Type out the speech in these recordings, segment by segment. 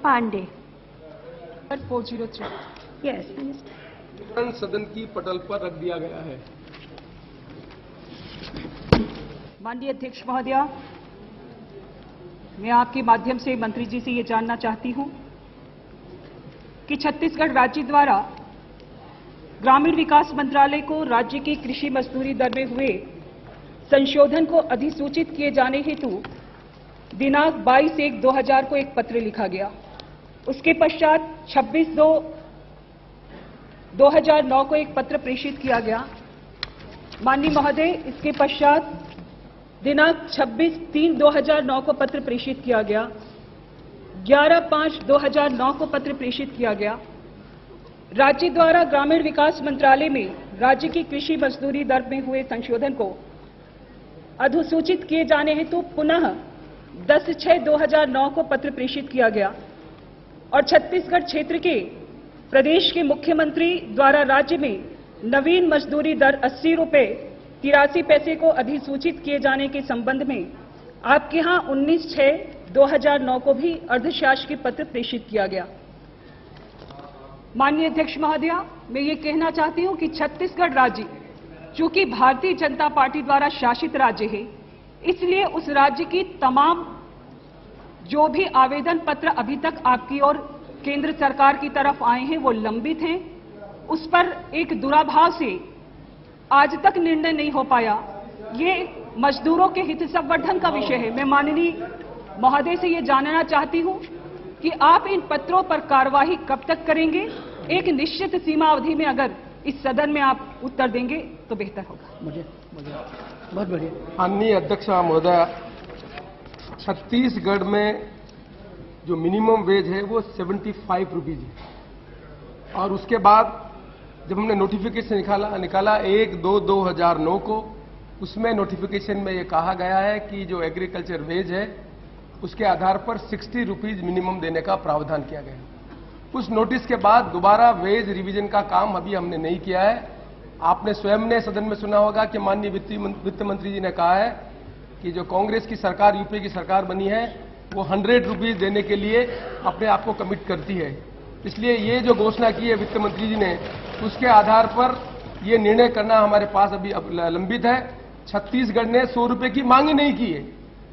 Pandey. 403। Yes minister. सदन की पटल पर रख दिया गया है। माननीय अध्यक्ष महोदया, मैं आपके माध्यम से मंत्री जी से ये जानना चाहती हूं कि छत्तीसगढ़ राज्य द्वारा ग्रामीण विकास मंत्रालय को राज्य की कृषि मजदूरी दर में हुए संशोधन को अधिसूचित किए जाने हेतु दिनांक 22/1/2000 को एक पत्र लिखा गया। उसके पश्चात 26/2/2009 को एक पत्र प्रेषित किया गया। माननीय महोदय, इसके पश्चात दिनांक 26/3/2009 को पत्र प्रेषित किया गया। 11/5/2009 को पत्र प्रेषित किया गया। राज्य द्वारा ग्रामीण विकास मंत्रालय में राज्य की कृषि मजदूरी दर में हुए संशोधन को अधिसूचित किए जाने हेतु पुनः 10/6/2009 को पत्र प्रेषित किया गया और छत्तीसगढ़ क्षेत्र के प्रदेश के मुख्यमंत्री द्वारा राज्य में नवीन मजदूरी दर 80 रुपये 83 पैसे को अधिसूचित किए जाने के संबंध में आपके यहां 19/6/2009 को भी अर्धशासकीय पत्र प्रेषित किया गया। माननीय अध्यक्ष महोदया, मैं ये कहना चाहती हूं कि छत्तीसगढ़ राज्य चूंकि भारतीय जनता पार्टी द्वारा शासित राज्य है, इसलिए उस राज्य की तमाम जो भी आवेदन पत्र अभी तक आपकी ओर केंद्र सरकार की तरफ आए हैं वो लंबित हैं। उस पर एक दुराभाव से आज तक निर्णय नहीं हो पाया। ये मजदूरों के हित संवर्धन का विषय है। मैं माननीय महोदय से ये जानना चाहती हूं कि आप इन पत्रों पर कार्यवाही कब तक करेंगे। एक निश्चित सीमा अवधि में अगर इस सदन में आप उत्तर देंगे तो बेहतर होगा। मुझे बहुत बढ़िया। माननीय अध्यक्ष महोदय, छत्तीसगढ़ में जो मिनिमम वेज है वो 75 रुपीज है और उसके बाद जब हमने नोटिफिकेशन निकाला 1/2/2009 को, उसमें नोटिफिकेशन में ये कहा गया है कि जो एग्रीकल्चर वेज है उसके आधार पर 60 रुपीज मिनिमम देने का प्रावधान किया गया है। उस नोटिस के बाद दोबारा वेज रिवीजन का काम अभी हमने नहीं किया है। आपने स्वयं ने सदन में सुना होगा कि माननीय वित्त मंत्री जी ने कहा है कि जो कांग्रेस की सरकार, यूपी की सरकार बनी है, वो 100 रुपीज देने के लिए अपने आप को कमिट करती है। इसलिए ये जो घोषणा की है वित्त मंत्री जी ने, उसके आधार पर ये निर्णय करना हमारे पास अभी लंबित है। छत्तीसगढ़ ने 100 रुपए की मांग ही नहीं की है।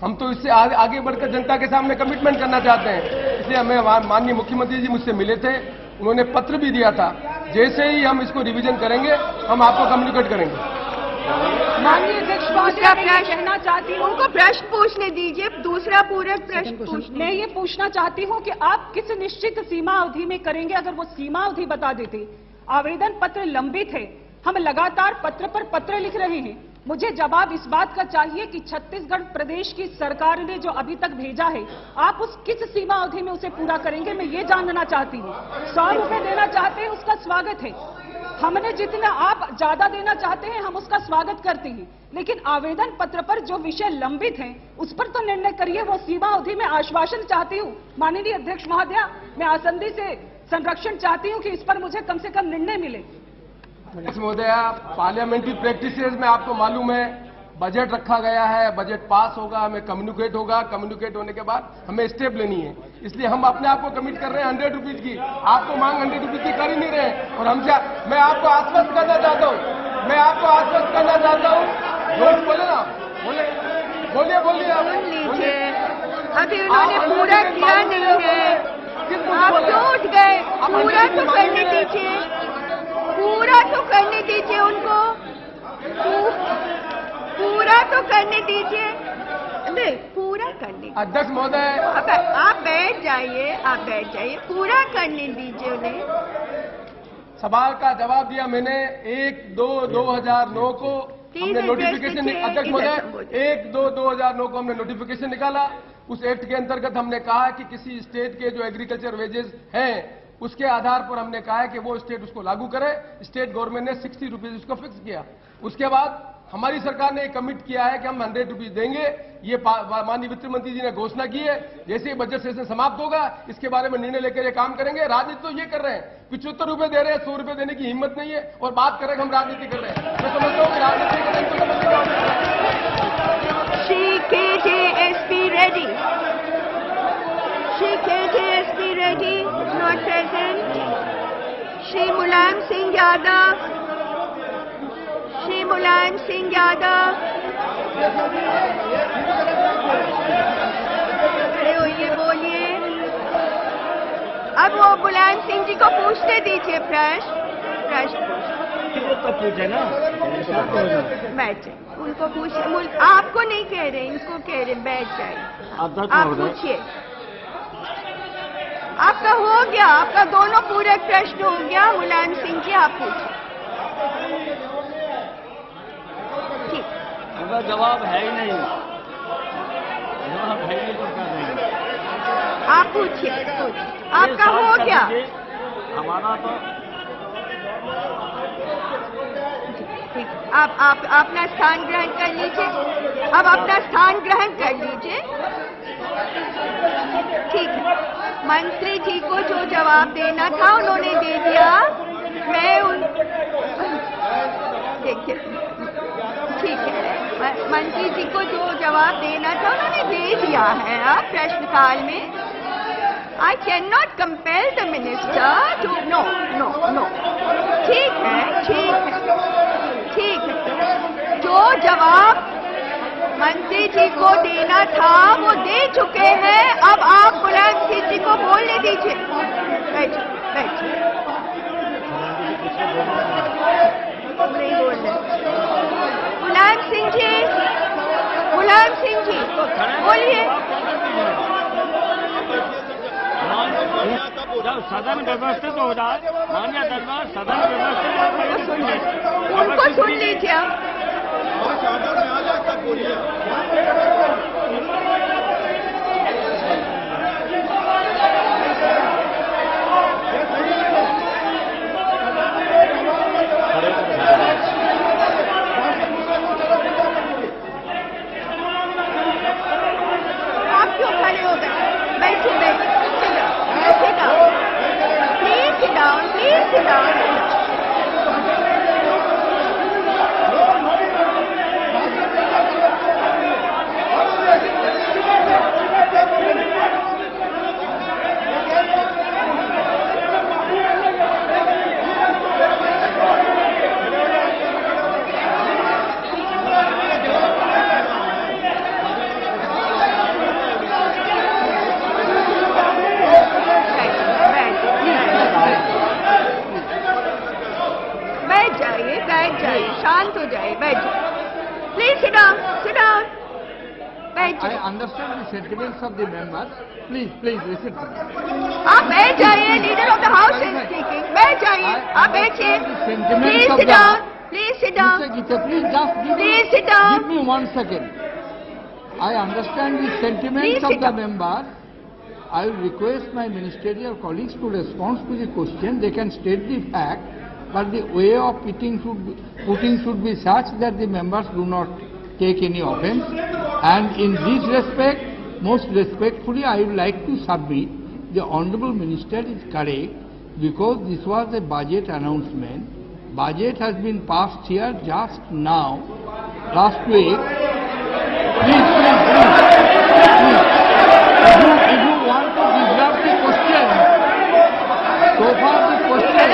हम तो इससे आगे बढ़कर जनता के सामने कमिटमेंट करना चाहते हैं। इसलिए हमें माननीय मुख्यमंत्री जी मुझसे मिले थे, उन्होंने पत्र भी दिया था। जैसे ही हम इसको रिवीजन करेंगे हम आपको कम्युनिकेट करेंगे। माननीय अध्यक्ष महोदय, मैं कहना चाहती हूँ, उनको प्रश्न पूछने दीजिए, दूसरा पूरे प्रश्न पूछने। मैं ये पूछना चाहती हूँ कि आप किस निश्चित सीमा अवधि में करेंगे। अगर वो सीमा अवधि बता देते। आवेदन पत्र लंबित है, हम लगातार पत्र पर पत्र लिख रहे हैं। मुझे जवाब इस बात का चाहिए कि छत्तीसगढ़ प्रदेश की सरकार ने जो अभी तक भेजा है, आप उस किस सीमा अवधि में उसे पूरा करेंगे, मैं ये जानना चाहती हूँ। 100 रुपए देना चाहते हैं, उसका स्वागत है। हमने जितना, आप ज्यादा देना चाहते हैं, हम उसका स्वागत करते हैं, लेकिन आवेदन पत्र पर जो विषय लंबित हैं, उस पर तो निर्णय करिए। वो सीमा अवधि में आश्वासन चाहती हूँ। माननीय अध्यक्ष महोदया, मैं आसंदी से संरक्षण चाहती हूँ कि इस पर मुझे कम से कम निर्णय मिले। महोदया, पार्लियामेंट्री प्रैक्टिसेस में आपको मालूम है बजट रखा गया है, बजट पास होगा, हमें कम्युनिकेट होगा, कम्युनिकेट होने के बाद हमें स्टेप लेनी है। इसलिए हम अपने आप को कमिट कर रहे हैं 100 रुपीज की। आपको मांग 100 रुपीज की कर ही नहीं रहे और हमसे मैं आपको आश्वस्त करना चाहता हूँ, बोले ना, बोलिए आप लीजिए। अभी उन्होंने पूरा किया नहीं है, आप क्यों उठ गए? पूरा तो करने दीजिए, पूरा तो करने दीजिए उनको, पूरा तो करने दीजिए। नहीं, पूरा करने। अध्यक्ष महोदय, आप बैठ जाइए, पूरा करने दीजिए उन्हें। सवाल का जवाब दिया मैंने। 1/2/2009 को हमने नोटिफिकेशन, अध्यक्ष महोदय, 1/2/2009 को हमने नोटिफिकेशन निकाला। उस एक्ट के अंतर्गत हमने कहा कि किसी स्टेट के जो एग्रीकल्चर वेजेस हैं उसके आधार पर हमने कहा है कि वो स्टेट उसको लागू करे। स्टेट गवर्नमेंट ने 60 रुपीज उसको फिक्स किया। उसके बाद हमारी सरकार ने कमिट किया है कि हम 100 रुपीज देंगे। ये माननीय वित्त मंत्री जी ने घोषणा की है। जैसे ही बजट सेशन समाप्त होगा इसके बारे में निर्णय लेकर ये काम करेंगे। राजनीति तो ये कर रहे हैं, 75 रुपए दे रहे हैं, 100 रुपए देने की हिम्मत नहीं है और बात करें हम राजनीति कर रहे हैं। मैं समझता हूँ कि राजनीति करें तो She KJSP ready. Shri Mulayam Singh Yadav, Shri Mulayam Singh Yadav, ये बोलिए। अब वो मुलायम सिंह जी को पूछते दीजिए प्रश्न पूछे ना, बैठ जाए, उनको पूछ, आपको नहीं कह रहे, इनको कह रहे, बैठ जाए। आप पूछिए। आपका हो गया, आपका दोनों पूरे प्रश्न हो गया। मुलायम सिंह जी आप पूछिए। ठीक, जवाब है ही नहीं, जवाब है ही नहीं, कर देंगे। आप पूछिए, आपका हो गया। हमारा तो ठीक, आप अपना स्थान ग्रहण कर लीजिए। अब अपना स्थान ग्रहण कर लीजिए। ठीक है, मंत्री जी को जो जवाब देना था उन्होंने दे दिया। मैं उन देखिए, ठीक है, मंत्री जी को जो जवाब देना था उन्होंने दे दिया है। अब प्रश्नकाल में I cannot compel the minister to no. ठीक है, ठीक है। जो जवाब मंत्री जी को देना था वो दे चुके हैं। अब आप मुलायम सिंह जी को बोलने दीजिए। बैठ। नहीं बोल रहे। मुलायम सिंह जी बोलिए। जब सदन व्यवस्थित हो जाए, मान्य दरबार सदन व्यवस्थित हो, उनको सुन लीजिए आप। आप क्यों खड़े हो गए? बैठिए। Please sit down. बैठ जाइए, शांत हो जाइए, बैठ जाइए। प्लीज सिट डाउन, बैठ जाइए। I understand the sentiments of the members. Please listen to me. आप बैठ जाइए, leader of the house is speaking. बैठ जाइए, आप बैठिए। Please sit down, Please just give me 1 second. I understand the sentiments of the members. I will request my ministerial colleagues to respond to the question. They can state the fact, but the way of putting should be such that the members do not take any offence. And in this respect, most respectfully, I would like to submit the Honourable Minister is correct, because this was a budget announcement. Budget has been passed here just now, last week. Please. If you want to disrupt the question, so far the question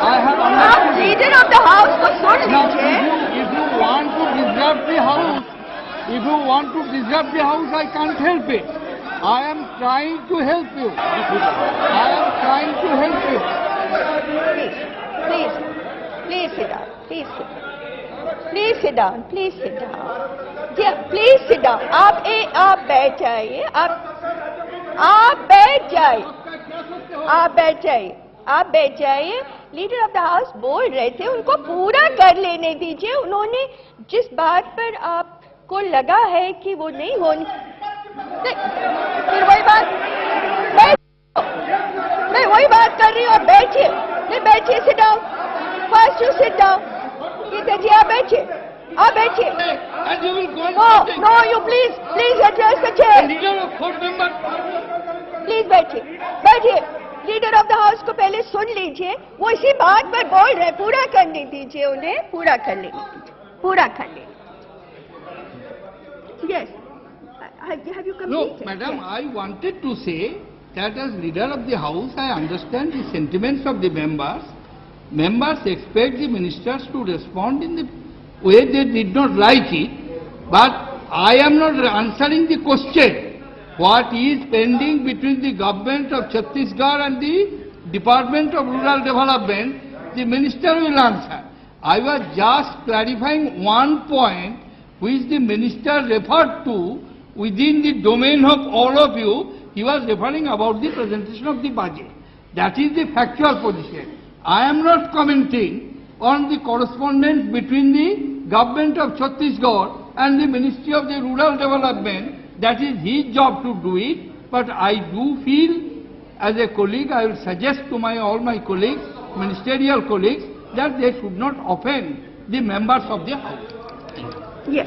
I have आप understood. Leader of the house को सुन Now, लीजिए। if you want to disrupt the house, I can't help it. I am trying to help you. Please sit down. Please sit down. Please sit down. आप बैठ जाइए। आप बैठ जाइए। Leader of the house बोल रहे थे, उनको पूरा कर लेने दीजिए। उन्होंने जिस बात पर आपको लगा है कि वो नहीं होनी, फिर वही बात मैं वही बात कर रही हूँ। आप बैठिए। नहीं, बैठिए। Sit down. First you sit down. जी, आप बैठिए। And you will go and No, you please address the chair. leader of 4 members. Please बैठिए। लीडर ऑफ द हाउस को पहले सुन लीजिए। वो इसी बात पर बोल रहे, पूरा करने दीजिए उन्हें। पूरा कर लेंगे। Yes. Have you No, completed? madam, Yes. I wanted to say that as leader of the house, I understand the sentiments of the members. members expect the ministers to respond in the way they did not like it, but I am not answering the question. What is pending between the government of Chhattisgarh and the Department of Rural Development, the minister will answer. I was just clarifying one point which the minister referred to within the domain of all of you. He was referring about the presentation of the budget. That is the factual position. I am not commenting on the correspondence between the government of Chhattisgarh and the Ministry of the Rural Development. That is his job to do it, but I do feel as a colleague, I will suggest to all my colleagues, ministerial colleagues, that they should not offend the members of the House. Yes.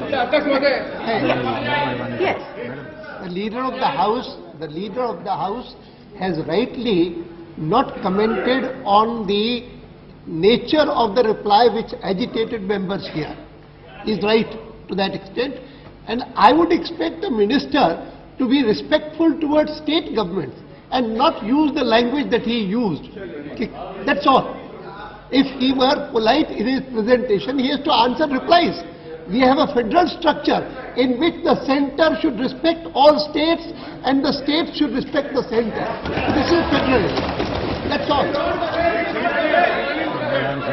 Yes. The leader of the House has rightly not commented on the nature of the reply which agitated members here. He is right to that extent. And I would expect the minister to be respectful towards state governments and not use the language that he used. Okay, that's all. If he were polite in his presentation, he has to answer replies. We have a federal structure in which the center should respect all states and the states should respect the center. This is federalism. That's all.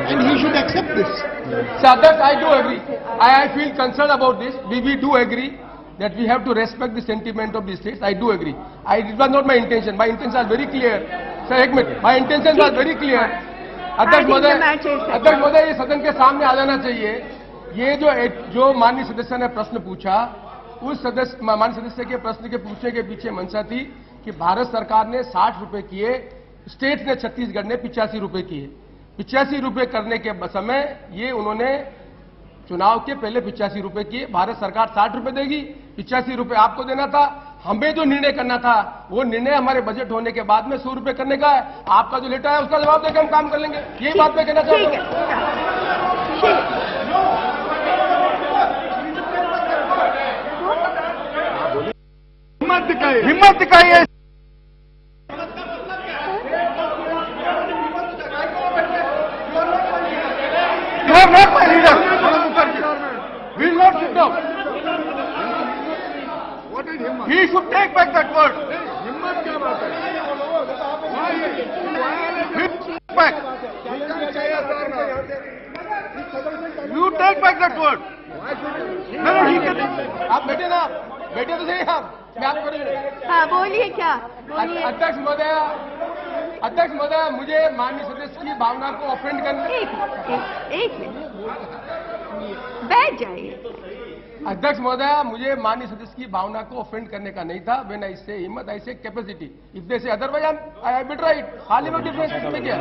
And he should accept this. Sir, that I do agree. I feel concerned about this. We do agree that we have to respect the sentiment of the states. I do agree. It was not my intention. My intentions are very clear. Sir, एक minute. My intentions are very clear. अध्यक्ष महोदय, ये सदन के सामने आ जाना चाहिए. ये जो माननीय सदस्य ने प्रश्न पूछा, उस माननीय सदस्य के प्रश्न के पूछने के पीछे मंशा थी कि भारत सरकार ने 60 रुपए किए, स्टेट ने छत्तीसगढ़ ने 85 रुपए किए. 85 रुपए करने के समय ये उन्होंने चुनाव के पहले 85 रुपए किए. भारत सरकार 60 रुपए देगी, 85 रुपए आपको देना था. हमें जो निर्णय करना था वो निर्णय हमारे बजट होने के बाद में 100 रुपए करने का है. आपका जो लेटर है उसका जवाब देकर हम काम कर लेंगे. यही बात मैं कहना चाहता हूं. हिम्मत दिखाइए. You are not my leader. We will not sit down. What is him? He should take back that word. हिम्मत क्या बात है? Back. You take back that word. No, he can. आप बैठे ना, बैठे तो सही आप. मैं आपको हाँ, बोलिए क्या बोलिए. अध्यक्ष महोदय, मुझे माननीय सदस्य की भावना को ऑफेंड करने. एक मिनट बैठ जाइए. अध्यक्ष महोदय, मुझे माननीय सदस्य की भावना को ऑफेंड करने का नहीं था. व्हेन आई से हिम्मत, आई से कैपेसिटी. इफ दे से अदरवाइज आई विल राइट. हाल ही में डिफरेंस में क्या.